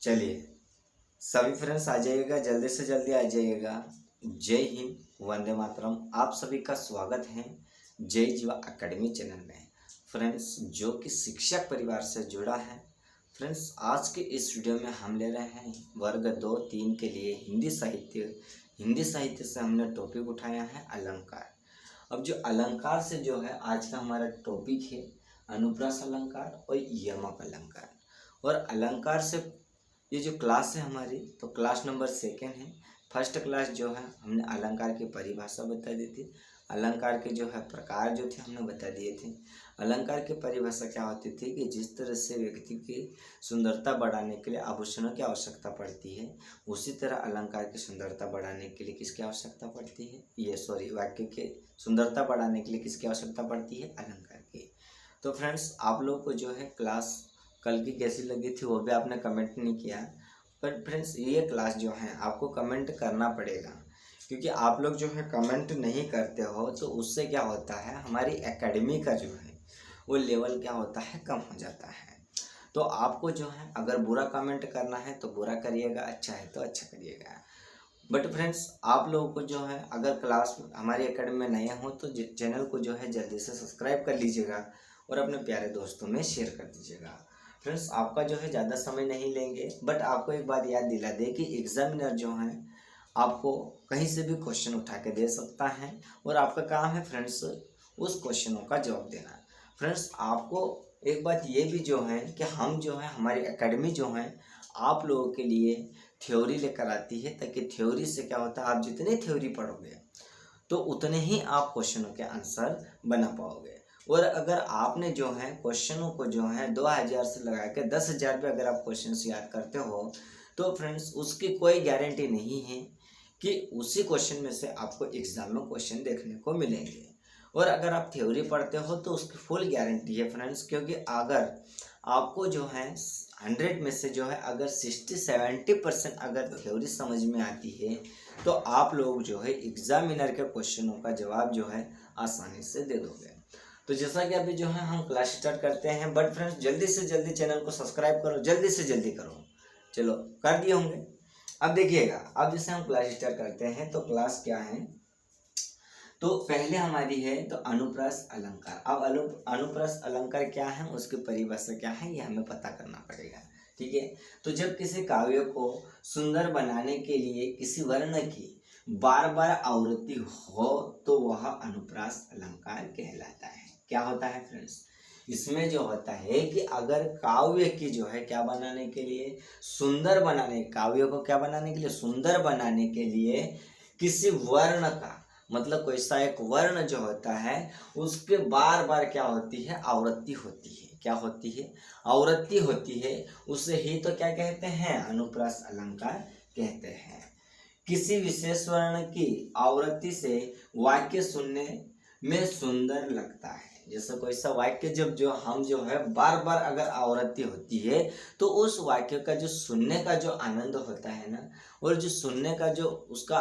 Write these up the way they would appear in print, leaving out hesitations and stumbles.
चलिए सभी फ्रेंड्स आ जाइएगा, जल्दी से जल्दी आ जाइएगा। जय हिंद, वंदे मातरम। आप सभी का स्वागत है जय जीवा एकेडमी चैनल में। फ्रेंड्स जो कि शिक्षक परिवार से जुड़ा है, फ्रेंड्स आज के इस वीडियो में हम ले रहे हैं वर्ग 2-3 के लिए हिंदी साहित्य से हमने टॉपिक उठाया है अलंकार। अब जो अलंकार से जो है आज का हमारा टॉपिक है अनुप्रास अलंकार और यमक अलंकार। और अलंकार से ये जो क्लास है हमारी, तो क्लास नंबर 2 है। फर्स्ट क्लास जो है हमने अलंकार की परिभाषा बता दी थी, अलंकार के जो है प्रकार जो थे हमने बता दिए थे। अलंकार की परिभाषा क्या होती थी कि जिस तरह से व्यक्ति की सुंदरता बढ़ाने के लिए आभूषणों की आवश्यकता पड़ती है, उसी तरह अलंकार की सुंदरता बढ़ाने के लिए किसकी आवश्यकता पड़ती है, वाक्य के सुंदरता बढ़ाने के लिए किसकी आवश्यकता पड़ती है, अलंकार की। तो फ्रेंड्स आप लोग को जो है क्लास कल की कैसी लगी थी वो भी आपने कमेंट नहीं किया, पर फ्रेंड्स ये क्लास जो है आपको कमेंट करना पड़ेगा, क्योंकि आप लोग जो है कमेंट नहीं करते हो तो उससे क्या होता है, हमारी एकेडमी का जो है वो लेवल क्या होता है, कम हो जाता है। तो आपको जो है अगर बुरा कमेंट करना है तो बुरा करिएगा, अच्छा है तो अच्छा करिएगा। बट फ्रेंड्स आप लोगों को जो है अगर क्लास हमारी एकेडमी में नया हो तो चैनल को जो है जल्दी से सब्सक्राइब कर लीजिएगा और अपने प्यारे दोस्तों में शेयर कर दीजिएगा। फ्रेंड्स आपका जो है ज़्यादा समय नहीं लेंगे, बट आपको एक बात याद दिला दे कि एग्जामिनर जो है आपको कहीं से भी क्वेश्चन उठा के दे सकता है और आपका काम है फ्रेंड्स उस क्वेश्चनों का जवाब देना। फ्रेंड्स आपको एक बात ये भी जो है कि हम जो है हमारी एकेडमी जो है आप लोगों के लिए थ्योरी लेकर आती है, ताकि थ्योरी से क्या होता है, आप जितनी थ्योरी पढ़ोगे तो उतने ही आप क्वेश्चनों के आंसर बना पाओगे। और अगर आपने जो है क्वेश्चनों को जो है 2000 से लगा के 10,000 पे अगर आप क्वेश्चन याद करते हो तो फ्रेंड्स उसकी कोई गारंटी नहीं है कि उसी क्वेश्चन में से आपको एग्जाम में क्वेश्चन देखने को मिलेंगे। और अगर आप थ्योरी पढ़ते हो तो उसकी फुल गारंटी है फ्रेंड्स, क्योंकि अगर आपको जो है 100 में से जो है अगर 60-70% अगर थ्योरी समझ में आती है तो आप लोग जो है एग्जामिनर के क्वेश्चनों का जवाब जो है आसानी से दे दोगे। तो जैसा कि अभी जो है हम क्लास स्टार्ट करते हैं, बट फ्रेंड्स जल्दी से जल्दी चैनल को सब्सक्राइब करो, जल्दी से जल्दी करो। चलो कर दिए होंगे। अब देखिएगा, अब जैसे हम क्लास स्टार्ट करते हैं तो क्लास क्या है, तो पहले हमारी है तो अनुप्रास अलंकार। अब अनुप्रास अलंकार क्या है, उसकी परिभाषा क्या है, ये हमें पता करना पड़ेगा। ठीक है, तो जब किसी काव्य को सुंदर बनाने के लिए किसी वर्ण की बार बार आवृत्ति हो तो वह अनुप्रास अलंकार कहलाता है। क्या होता है फ्रेंड्स, इसमें जो होता है कि अगर काव्य की जो है क्या बनाने के लिए, सुंदर बनाने, काव्य को क्या बनाने के लिए, सुंदर बनाने के लिए किसी वर्ण का, मतलब कोई सा एक वर्ण जो होता है उसके बार बार क्या होती है, आवृत्ति होती है। क्या होती है, आवृत्ति होती है, उसे ही तो क्या कहते हैं, अनुप्रास अलंकार कहते हैं। किसी विशेष वर्ण की आवृत्ति से वाक्य सुनने में सुंदर लगता है। जैसे कोई सा वाक्य जब जो हम जो है बार बार अगर आवृत्ति होती है तो उस वाक्य का जो सुनने का जो आनंद होता है ना, और जो सुनने का जो उसका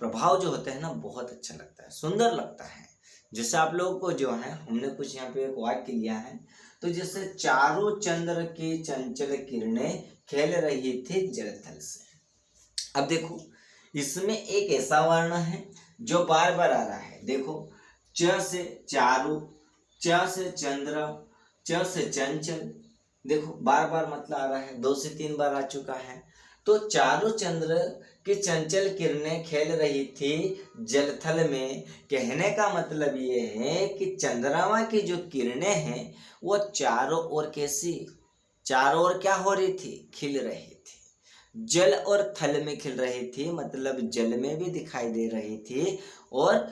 प्रभाव जो होता है ना, बहुत अच्छा लगता है, सुंदर लगता है। जैसे आप लोगों को जो है हमने कुछ यहाँ पे एक वाक्य लिया है, तो जैसे चारों चंद्र की चंचल किरणें खेल रही थी जलथल से। अब देखो इसमें एक ऐसा वर्ण है जो बार बार आ रहा है। देखो च से चारू, च से चंद्र, च से चंचल, देखो बार बार मतलब आ रहा है, 2 से 3 बार आ चुका है। तो चारों चंद्र की चंचल किरणें खेल रही थी जलथल में, कहने का मतलब ये है कि चंद्रमा की जो किरणें हैं वो चारों ओर कैसी, चारों ओर क्या हो रही थी, खिल रही थी। जल और थल में खिल रही थी, मतलब जल में भी दिखाई दे रही थी और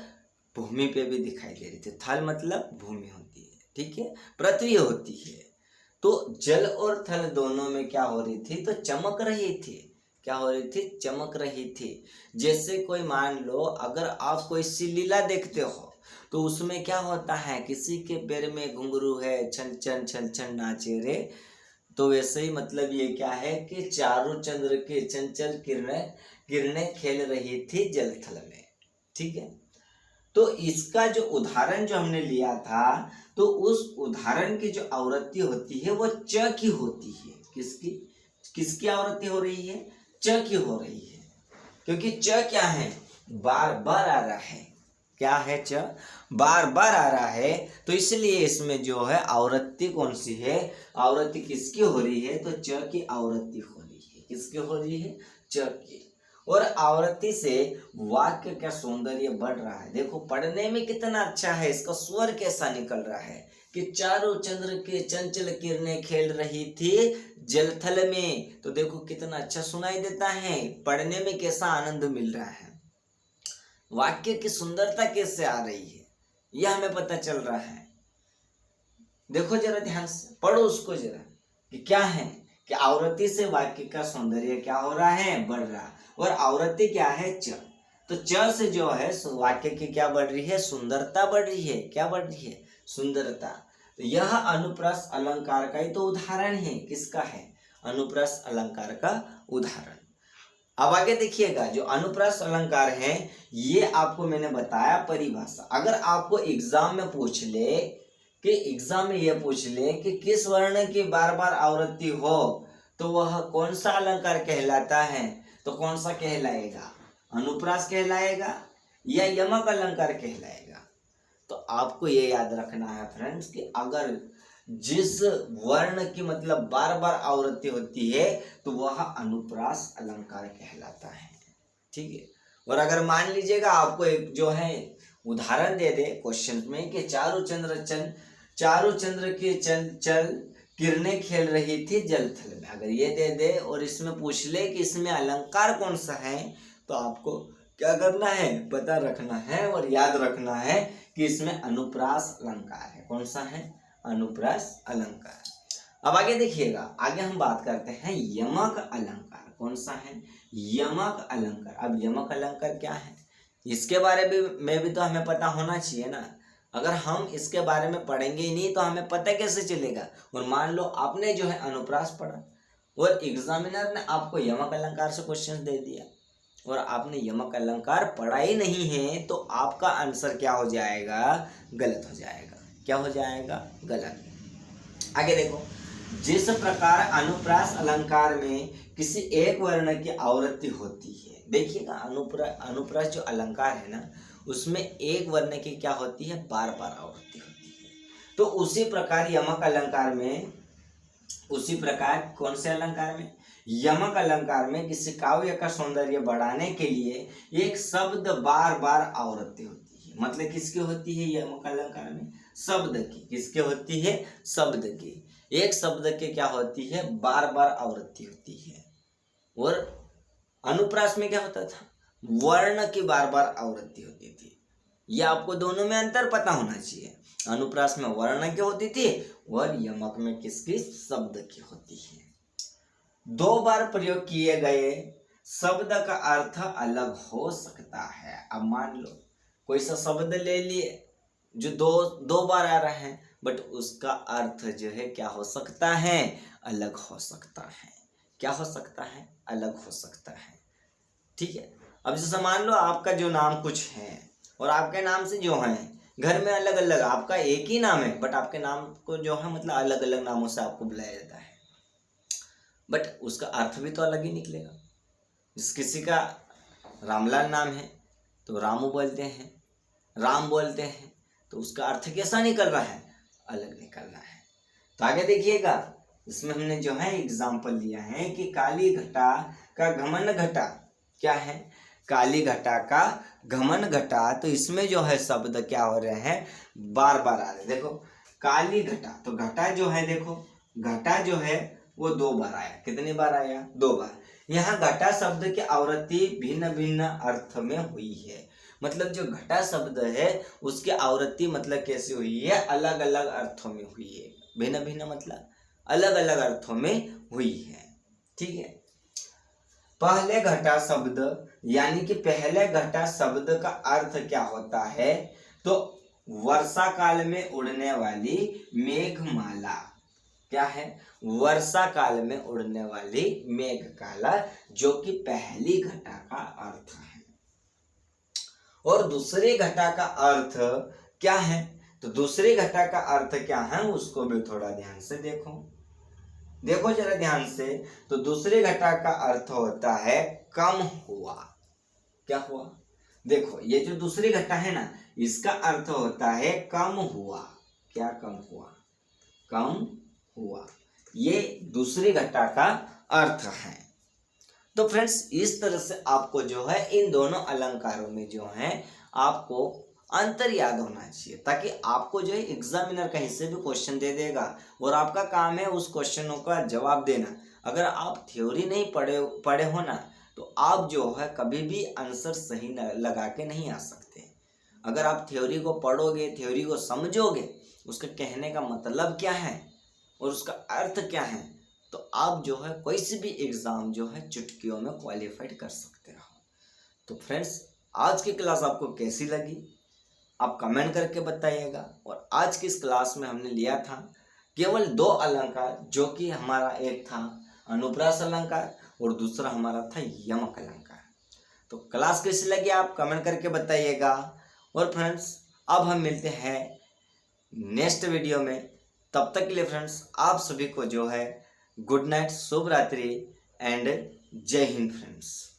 भूमि पे भी दिखाई दे रही थी। थल मतलब भूमि होती है, ठीक है, पृथ्वी होती है। तो जल और थल दोनों में क्या हो रही थी, तो चमक रही थी। क्या हो रही थी, चमक रही थी। जैसे कोई मान लो अगर आप कोई सी लीला देखते हो तो उसमें क्या होता है, किसी के पैर में घुंघरू है, छन छन छन छन नाचे रे। तो वैसे ही मतलब ये क्या है कि चारों चंद्र के चंचल किरणें खेल रही थी जलथल में। ठीक है, तो इसका जो उदाहरण जो हमने लिया था, तो उस उदाहरण की जो आवृत्ति होती है वो च की होती है। किसकी, किसकी आवृत्ति हो रही है? च की हो रही है, क्योंकि च क्या है? बार बार आ रहा है। क्या है? च बार बार आ रहा है, तो इसलिए इसमें जो है आवृत्ति कौन सी है? आवृत्ति किसकी हो रही है? तो च की आवृत्ति हो रही है। किसकी हो रही है? च की। और आवृत्ति से वाक्य का सौंदर्य बढ़ रहा है। देखो पढ़ने में कितना अच्छा है, इसका स्वर कैसा निकल रहा है कि चारों चंद्र के चंचल किरणें खेल रही थी जलथल में। तो देखो कितना अच्छा सुनाई देता है, पढ़ने में कैसा आनंद मिल रहा है, वाक्य की सुंदरता कैसे आ रही है, यह हमें पता चल रहा है। देखो जरा ध्यान से पढ़ो उसको जरा कि क्या है कि आवृत्ति से वाक्य का सौंदर्य क्या हो रहा है? बढ़ रहा। और आवृत्ति क्या है? च। तो च से जो है वाक्य की क्या बढ़ रही है? सुंदरता बढ़ रही है। क्या बढ़ रही है? सुंदरता। तो यह अनुप्रास अलंकार का ही तो उदाहरण है। किसका है? अनुप्रास अलंकार का उदाहरण। अब आगे देखिएगा, जो अनुप्रास अलंकार है ये आपको मैंने बताया परिभाषा। अगर आपको एग्जाम में पूछ ले कि किस वर्ण की बार बार आवृत्ति हो तो वह कौन सा अलंकार कहलाता है, तो कौन सा कहलाएगा? अनुप्रास कहलाएगा या यमक अलंकार कहलाएगा? तो आपको ये याद रखना है फ्रेंड्स कि अगर जिस वर्ण की मतलब बार बार आवृत्ति होती है तो वह अनुप्रास अलंकार कहलाता है। ठीक है। और अगर मान लीजिएगा आपको एक जो है उदाहरण दे दे क्वेश्चन में कि चारों चंद्र के चंचल किरणें खेल रही थी जलथल में, अगर ये दे दे और इसमें पूछ ले कि इसमें अलंकार कौन सा है, तो आपको क्या करना है? पता रखना है और याद रखना है कि इसमें अनुप्रास अलंकार है। कौन सा है? अनुप्रास अलंकार। अब आगे देखिएगा, आगे हम बात करते हैं यमक अलंकार। कौन सा है? यमक अलंकार। अब यमक अलंकार क्या है इसके बारे में भी तो हमें पता होना चाहिए ना। अगर हम इसके बारे में पढ़ेंगे ही नहीं तो हमें पता कैसे चलेगा। और मान लो आपने जो है अनुप्रास पढ़ा और एग्जामिनर ने आपको यमक अलंकार से क्वेश्चन दे दिया और आपने यमक अलंकार पढ़ा ही नहीं है, तो आपका आंसर क्या हो जाएगा? गलत हो जाएगा। क्या हो जाएगा? गलत। आगे देखो, जिस प्रकार अनुप्रास अलंकार में किसी एक वर्ण की आवृत्ति होती है, देखिएगा अनुप्रास जो अलंकार है ना उसमें एक वर्ण की क्या होती है? बार बार आवृत्ति होती है। तो उसी प्रकार यमक अलंकार में, उसी प्रकार कौन से अलंकार में? यमक अलंकार में किसी काव्य का सौंदर्य बढ़ाने के लिए एक शब्द बार बार आवृत्ति होती है। मतलब किसकी होती है यमक अलंकार में? शब्द की। किसकी होती है? शब्द की। एक शब्द के क्या होती है? बार बार आवृत्ति होती है। और अनुप्रास में क्या होता था? वर्ण की बार बार आवृत्ति होती थी। यह आपको दोनों में अंतर पता होना चाहिए। अनुप्रास में वर्ण की होती थी और यमक में किसकी? शब्द की होती है। दो बार प्रयोग किए गए शब्द का अर्थ अलग हो सकता है। अब मान लो कोई सा शब्द ले लिए जो दो बार आ रहा है, बट उसका अर्थ जो है क्या हो सकता है? अलग हो सकता है। क्या हो सकता है? अलग हो सकता है। ठीक है। अब जैसे मान लो आपका जो नाम कुछ है और आपके नाम से जो है घर में अलग अलग, आपका एक ही नाम है बट आपके नाम को जो है मतलब अलग अलग नामों से आपको बुलाया जाता है, बट उसका अर्थ भी तो अलग ही निकलेगा। जिस किसी का रामलाल नाम है तो रामू बोलते हैं, राम बोलते हैं, तो उसका अर्थ कैसा निकल रहा है? अलग निकल रहा है। तो आगे देखिएगा, इसमें हमने जो है एग्जाम्पल लिया है कि काली घटा का घमन घटा। क्या है? काली घटा का घमन घटा। तो इसमें जो है शब्द क्या हो रहे हैं? बार बार आ रहे हैं। देखो काली घटा, तो घटा जो है, देखो घटा जो है वो दो बार आया। कितनी बार आया? दो बार। यहाँ घटा शब्द की आवृत्ति भिन्न भिन्न अर्थ में हुई है। मतलब जो घटा शब्द है उसकी आवृत्ति मतलब कैसे हुई है? अलग अलग अर्थों में हुई है। भिन्न भिन्न मतलब अलग अलग अर्थों में हुई है। ठीक है। पहले घटा शब्द यानी कि पहले घटा शब्द का अर्थ क्या होता है? तो वर्षा काल में उड़ने वाली मेघमाला। क्या है? वर्षा काल में उड़ने वाली मेघमाला, जो कि पहली घटा का अर्थ है। और दूसरी घटा का अर्थ क्या है? तो दूसरी घटा का अर्थ क्या है उसको भी थोड़ा ध्यान से देखो। देखो जरा ध्यान से, तो दूसरे घटा का अर्थ होता है कम हुआ। क्या हुआ? देखो ये जो दूसरी घटा है ना, इसका अर्थ होता है कम हुआ। क्या कम हुआ? कम हुआ, ये दूसरी घटा का अर्थ है। तो फ्रेंड्स इस तरह से आपको जो है इन दोनों अलंकारों में जो है आपको अंतर याद होना चाहिए, ताकि आपको जो है एग्जामिनर कहीं से भी क्वेश्चन दे देगा और आपका काम है उस क्वेश्चनों का जवाब देना। अगर आप थ्योरी नहीं पढ़े हो ना, तो आप जो है कभी भी आंसर सही लगा के नहीं आ सकते। अगर आप थ्योरी को पढ़ोगे, थ्योरी को समझोगे, उसका कहने का मतलब क्या है और उसका अर्थ क्या है, तो आप जो है कोई सी भी एग्ज़ाम जो है चुटकियों में क्वालिफाइड कर सकते हो। तो फ्रेंड्स आज की क्लास आपको कैसी लगी आप कमेंट करके बताइएगा। और आज की इस क्लास में हमने लिया था केवल 2 अलंकार, जो कि हमारा एक था अनुप्रास अलंकार और दूसरा हमारा था यमक अलंकार। तो क्लास कैसी लगी आप कमेंट करके बताइएगा। और फ्रेंड्स अब हम मिलते हैं नेक्स्ट वीडियो में। तब तक के लिए फ्रेंड्स आप सभी को जो है गुड नाइट, शुभ रात्रि एंड जय हिंद फ्रेंड्स।